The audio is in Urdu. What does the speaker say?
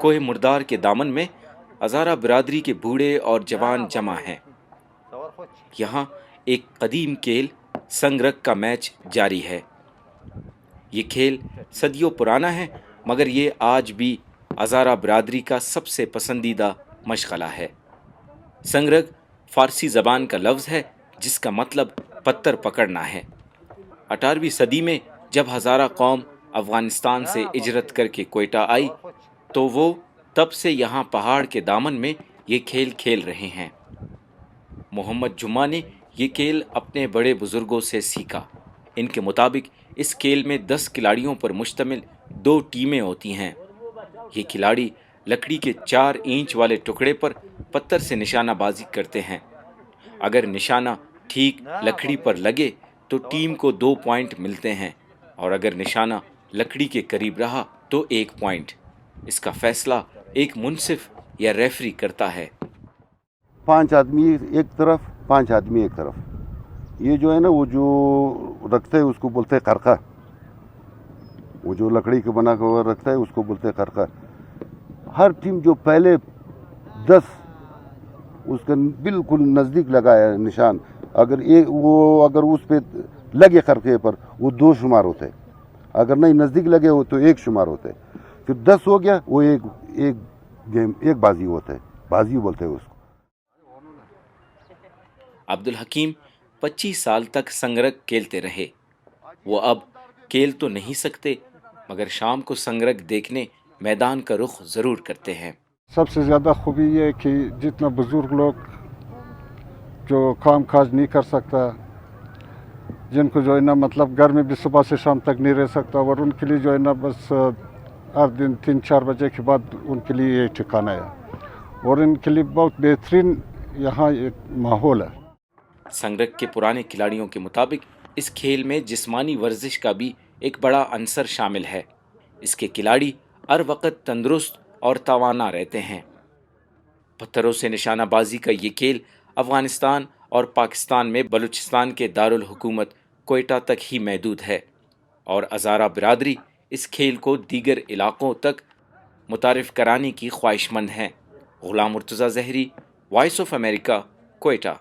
کوہ مردار کے دامن میں ہزارہ برادری کے بوڑھے اور جوان جمع ہیں۔ یہاں ایک قدیم کھیل سنگرک کا میچ جاری ہے۔ یہ کھیل صدیوں پرانا ہے، مگر یہ آج بھی ہزارہ برادری کا سب سے پسندیدہ مشغلہ ہے۔ سنگرک فارسی زبان کا لفظ ہے جس کا مطلب پتھر پکڑنا ہے۔ 18ویں صدی میں جب ہزارہ قوم افغانستان سے ہجرت کر کے کوئٹہ آئی تو وہ تب سے یہاں پہاڑ کے دامن میں یہ کھیل کھیل رہے ہیں۔ محمد جمعہ نے یہ کھیل اپنے بڑے بزرگوں سے سیکھا۔ ان کے مطابق اس کھیل میں 10 کھلاڑیوں پر مشتمل 2 ٹیمیں ہوتی ہیں۔ یہ کھلاڑی لکڑی کے 4 انچ والے ٹکڑے پر پتھر سے نشانہ بازی کرتے ہیں۔ اگر نشانہ ٹھیک لکڑی پر لگے تو ٹیم کو 2 پوائنٹ ملتے ہیں، اور اگر نشانہ لکڑی کے قریب رہا تو 1 پوائنٹ۔ اس کا فیصلہ ایک منصف یا ریفری کرتا ہے۔ 5 آدمی ایک طرف، 5 آدمی ایک طرف۔ یہ جو ہے نا، وہ جو رکھتے ہیں اس کو بولتے ہیں خرقہ۔ وہ جو لکڑی کے بنا ہوا رکھتا ہے اس کو بولتے ہیں خرقہ۔ ہر ٹیم جو پہلے 10 اس کا بالکل نزدیک لگایا نشان، اگر اگر اس پہ لگے خرقے پر وہ 2 شمار ہوتے، اگر نہیں نزدیک لگے ہو تو 1 شمار ہوتے۔ پھر 10 ہو گیا وہ ایک گیم، ایک بازی ہوتا ہے، بازی بولتے ہیں اس کو۔ عبدالحکیم 25 سال تک سنگرک کھیلتے رہے۔ وہ اب کھیل تو نہیں سکتے، مگر شام کو سنگرک دیکھنے میدان کا رخ ضرور کرتے ہیں۔ سب سے زیادہ خوبی یہ ہے کہ جتنا بزرگ لوگ جو کام کاج نہیں کر سکتا، جن کو جو ہے نا مطلب گھر میں بھی صبح سے شام تک نہیں رہ سکتا، اور ان کے لیے جو ہے نا بس ہر دن 3-4 بجے کے بعد ان کے لیے یہ ٹھکانہ ہے، اور ان کے لیے بہت بہترین یہاں ایک ماحول ہے۔ سنگرک کے پرانے کھلاڑیوں کے مطابق اس کھیل میں جسمانی ورزش کا بھی ایک بڑا عنصر شامل ہے۔ اس کے کھلاڑی ہر وقت تندرست اور توانا رہتے ہیں۔ پتھروں سے نشانہ بازی کا یہ کھیل افغانستان اور پاکستان میں بلوچستان کے دارالحکومت کوئٹہ تک ہی محدود ہے، اور ہزارہ برادری اس کھیل کو دیگر علاقوں تک متعارف کرانے کی خواہش مند ہیں۔ غلام مرتضیٰ زہری، وائس آف امریکہ، کوئٹہ۔